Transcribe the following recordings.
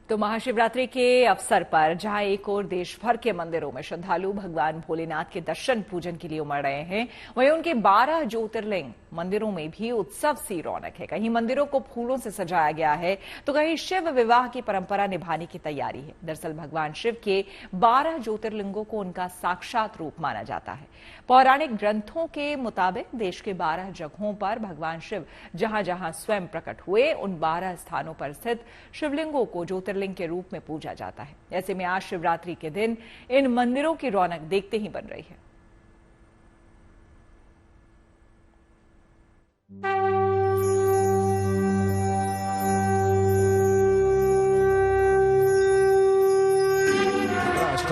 तो महाशिवरात्रि के अवसर पर जहां एक और देश भर के मंदिरों में श्रद्धालु भगवान भोलेनाथ के दर्शन पूजन के लिए उमड़ रहे हैं, वहीं उनके 12 ज्योतिर्लिंग मंदिरों में भी उत्सव सी रौनक है। कहीं मंदिरों को फूलों से सजाया गया है तो कहीं शिव विवाह की परंपरा निभाने की तैयारी है। दरअसल भगवान शिव के 12 ज्योतिर्लिंगों को उनका साक्षात रूप माना जाता है। पौराणिक ग्रंथों के मुताबिक देश के 12 जगहों पर भगवान शिव जहां जहां स्वयं प्रकट हुए, उन 12 स्थानों पर स्थित शिवलिंगों को ज्योतिर्लिंग के रूप में पूजा जाता है। ऐसे में आज शिवरात्रि के दिन इन मंदिरों की रौनक देखते ही बन रही है।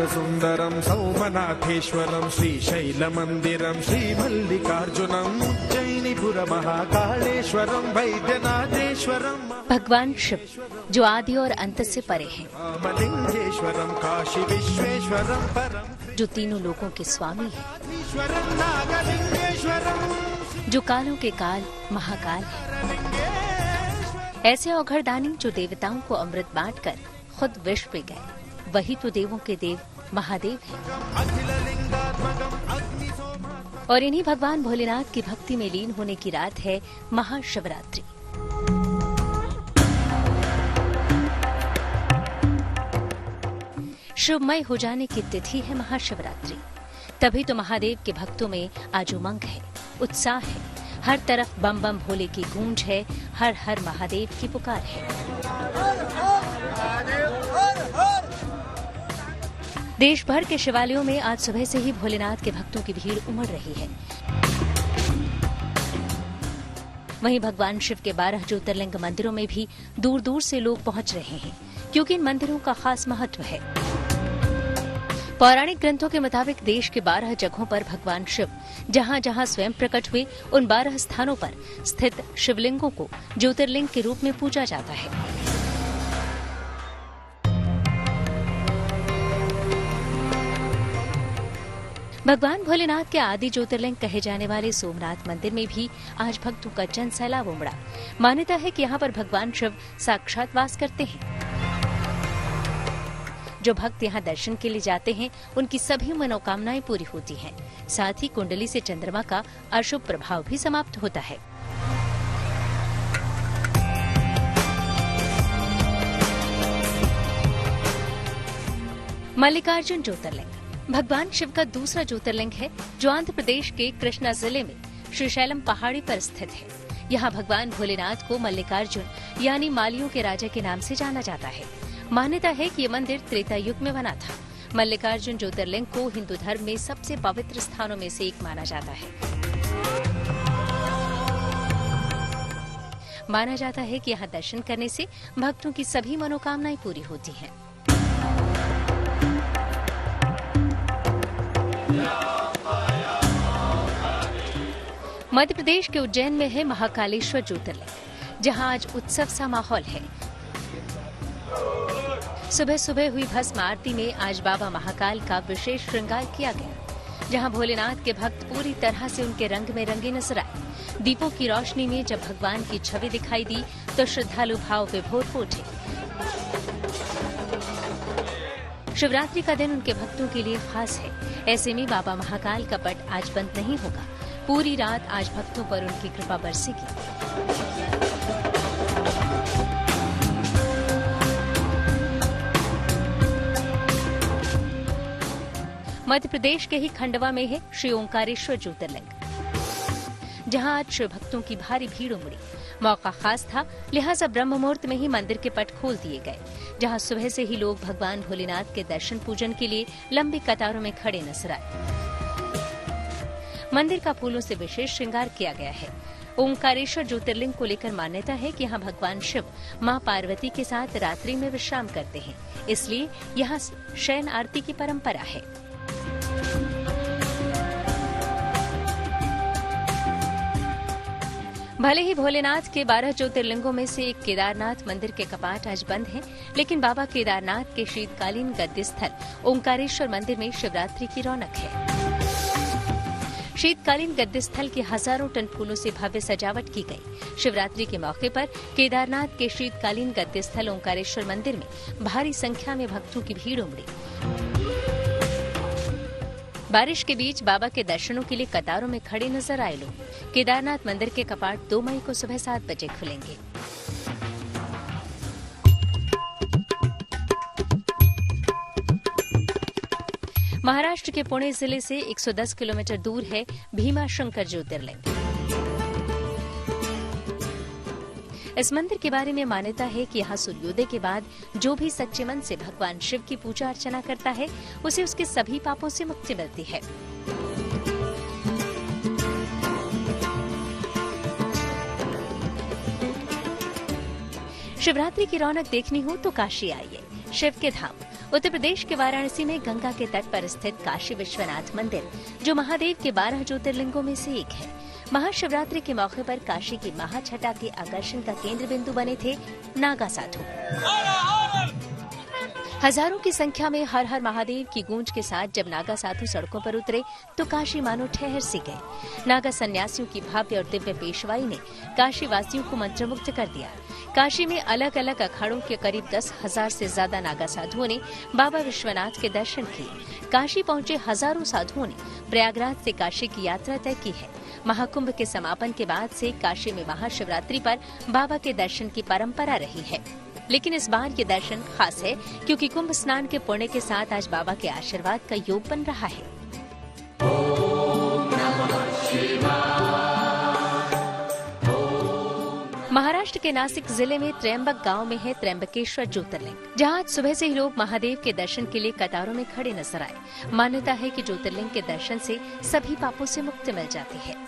सुंदरम सौमनाथेश्वरम श्रीशैलमंदिरम श्रीमल्लिकार्जुनम उज्जैनीपुर महाकालेश्वरम वैद्यनाथेश्वरम। भगवान शिव जो आदि और अंत से परे हैं, लिंगेश्वरम काशी विश्वेश्वरम परम, जो तीनों लोकों के स्वामी हैं, जो कालों के काल महाकाल है। ऐसे औघड़दानी जो देवताओं को अमृत बांटकर खुद विष पे गए, वही तो देवों के देव महादेव हैं। और इन्हीं भगवान भोलेनाथ की भक्ति में लीन होने की रात है महाशिवरात्रि। शिवमय हो जाने की तिथि है महाशिवरात्रि। तभी तो महादेव के भक्तों में आज उमंग है, उत्साह है। हर तरफ बम बम भोले की गूंज है, हर हर महादेव की पुकार है। देश भर के शिवालयों में आज सुबह से ही भोलेनाथ के भक्तों की भीड़ उमड़ रही है। वहीं भगवान शिव के 12 ज्योतिर्लिंग मंदिरों में भी दूर दूर से लोग पहुंच रहे हैं, क्योंकि इन मंदिरों का खास महत्व है। पौराणिक ग्रंथों के मुताबिक देश के 12 जगहों पर भगवान शिव जहां जहां स्वयं प्रकट हुए, उन 12 स्थानों पर स्थित शिवलिंगों को ज्योतिर्लिंग के रूप में पूजा जाता है। भगवान भोलेनाथ के आदि ज्योतिर्लिंग कहे जाने वाले सोमनाथ मंदिर में भी आज भक्तों का जन सैलाब उमड़ा। मान्यता है कि यहाँ पर भगवान शिव साक्षात वास करते हैं। जो भक्त यहाँ दर्शन के लिए जाते हैं, उनकी सभी मनोकामनाएं पूरी होती हैं। साथ ही कुंडली से चंद्रमा का अशुभ प्रभाव भी समाप्त होता है। मल्लिकार्जुन ज्योतिर्लिंग भगवान शिव का दूसरा ज्योतिर्लिंग है, जो आंध्र प्रदेश के कृष्णा जिले में श्रीशैलम पहाड़ी पर स्थित है। यहाँ भगवान भोलेनाथ को मल्लिकार्जुन यानी मालियों के राजा के नाम से जाना जाता है। मान्यता है कि ये मंदिर त्रेता युग में बना था। मल्लिकार्जुन ज्योतिर्लिंग को हिंदू धर्म में सबसे पवित्र स्थानों में से एक माना जाता है। माना जाता है कि यहाँ दर्शन करने से भक्तों की सभी मनोकामनाएं पूरी होती हैं। मध्य प्रदेश के उज्जैन में है महाकालेश्वर ज्योतिर्लिंग, जहां आज उत्सव सा माहौल है। सुबह सुबह हुई भस्म आरती में आज बाबा महाकाल का विशेष श्रृंगार किया गया, जहां भोलेनाथ के भक्त पूरी तरह से उनके रंग में रंगे नजर आए। दीपों की रोशनी में जब भगवान की छवि दिखाई दी तो श्रद्धालु भाव विभोर हो उठे। शिवरात्रि का दिन उनके भक्तों के लिए खास है। ऐसे में बाबा महाकाल का पट आज बंद नहीं होगा। पूरी रात आज भक्तों पर उनकी कृपा बरसेगी। मध्य प्रदेश के ही खंडवा में है श्री ओंकारेश्वर ज्योतिर्लिंग, जहां आज शिव भक्तों की भारी भीड़ उमड़ी। मौका खास था, लिहाजा ब्रह्म मुहूर्त में ही मंदिर के पट खोल दिए गए, जहां सुबह से ही लोग भगवान भोलेनाथ के दर्शन पूजन के लिए लंबी कतारों में खड़े नजर आए। मंदिर का फूलों से विशेष श्रृंगार किया गया है। ओंकारेश्वर ज्योतिर्लिंग को लेकर मान्यता है कि यहाँ भगवान शिव मां पार्वती के साथ रात्रि में विश्राम करते हैं, इसलिए यहाँ शयन आरती की परंपरा है। भले ही भोलेनाथ के 12 ज्योतिर्लिंगों में से एक केदारनाथ मंदिर के कपाट आज बंद हैं, लेकिन बाबा केदारनाथ के शीतकालीन गद्य स्थल ओंकारेश्वर मंदिर में शिवरात्रि की रौनक है। शीतकालीन गद्दे स्थल के हजारों टन फूलों से भव्य सजावट की गई। शिवरात्रि के मौके पर केदारनाथ के शीतकालीन गद्दे स्थल ओंकारेश्वर मंदिर में भारी संख्या में भक्तों की भीड़ उमड़ी। बारिश के बीच बाबा के दर्शनों के लिए कतारों में खड़े नजर आए लोग। केदारनाथ मंदिर के कपाट 2 मई को सुबह 7 बजे खुलेंगे। महाराष्ट्र के पुणे जिले से 110 किलोमीटर दूर है भीमाशंकर ज्योतिर्लिंग। इस मंदिर के बारे में मान्यता है कि यहाँ सूर्योदय के बाद जो भी सच्चे मन से भगवान शिव की पूजा अर्चना करता है उसे उसके सभी पापों से मुक्ति मिलती है। शिवरात्रि की रौनक देखनी हो तो काशी आइए। शिव के धाम उत्तर प्रदेश के वाराणसी में गंगा के तट पर स्थित काशी विश्वनाथ मंदिर, जो महादेव के 12 ज्योतिर्लिंगों में से एक है। महाशिवरात्रि के मौके पर काशी की महाछटा के आकर्षण का केंद्र बिंदु बने थे नागा साधु। हजारों की संख्या में हर हर महादेव की गूंज के साथ जब नागा साधु सड़कों पर उतरे तो काशी मानो ठहर सी गए। नागा सन्यासियों की भव्य और दिव्य पेशवाई ने काशी वासियों को मंत्रमुग्ध कर दिया। काशी में अलग अलग अखाड़ों के करीब 10,000 से ज्यादा नागा साधुओं ने बाबा विश्वनाथ के दर्शन किए। काशी पहुंचे हजारों साधुओं ने प्रयागराज से काशी की यात्रा तय की है। महाकुंभ के समापन के बाद से काशी में महाशिवरात्रि पर बाबा के दर्शन की परंपरा रही है, लेकिन इस बार ये दर्शन खास है क्योंकि कुंभ स्नान के पुण्य के साथ आज बाबा के आशीर्वाद का योग बन रहा है। महाराष्ट्र के नासिक जिले में त्र्यंबक गांव में है त्र्यंबकेश्वर ज्योतिर्लिंग, जहां आज सुबह से ही लोग महादेव के दर्शन के लिए कतारों में खड़े नजर आए। मान्यता है कि ज्योतिर्लिंग के दर्शन से सभी पापों से मुक्ति मिल जाती है।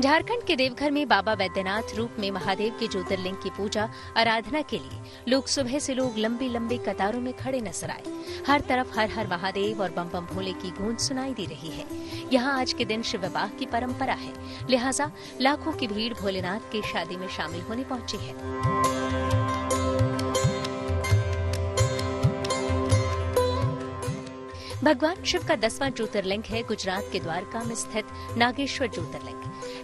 झारखंड के देवघर में बाबा वैद्यनाथ रूप में महादेव के ज्योतिर्लिंग की पूजा आराधना के लिए लोग सुबह से लंबी लंबी कतारों में खड़े नजर आए। हर तरफ हर हर महादेव और बम बम भोले की गूंज सुनाई दे रही है। यहाँ आज के दिन शिव विवाह की परंपरा है, लिहाजा लाखों की भीड़ भोलेनाथ की शादी में शामिल होने पहुंची है। भगवान शिव का 10वां ज्योतिर्लिंग है गुजरात के द्वारका में स्थित नागेश्वर ज्योतिर्लिंग।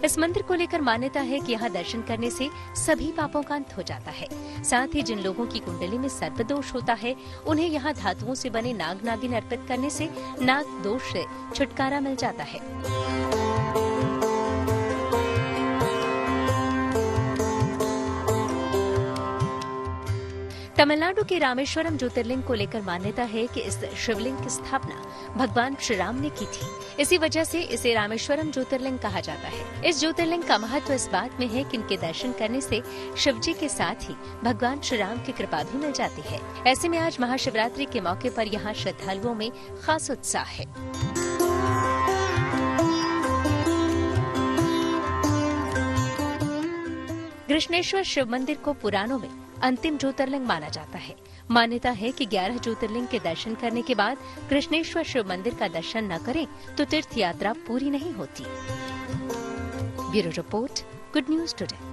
इस मंदिर को लेकर मान्यता है कि यहाँ दर्शन करने से सभी पापों का अंत हो जाता है। साथ ही जिन लोगों की कुंडली में सर्प दोष होता है उन्हें यहाँ धातुओं से बने नाग नागिन अर्पित करने से नाग दोष से छुटकारा मिल जाता है। तमिलनाडु के रामेश्वरम ज्योतिर्लिंग को लेकर मान्यता है कि इस शिवलिंग की स्थापना भगवान श्री राम ने की थी। इसी वजह से इसे रामेश्वरम ज्योतिर्लिंग कहा जाता है। इस ज्योतिर्लिंग का महत्व इस बात में है कि इनके दर्शन करने से शिव जी के साथ ही भगवान श्री राम की कृपा भी मिल जाती है। ऐसे में आज महाशिवरात्रि के मौके पर यहाँ श्रद्धालुओं में खास उत्साह है। कृष्णेश्वर शिव मंदिर को पुराणों में अंतिम ज्योतिर्लिंग माना जाता है। मान्यता है कि 11 ज्योतिर्लिंग के दर्शन करने के बाद कृष्णेश्वर शिव मंदिर का दर्शन न करें तो तीर्थ यात्रा पूरी नहीं होती। Bureau report, good news today.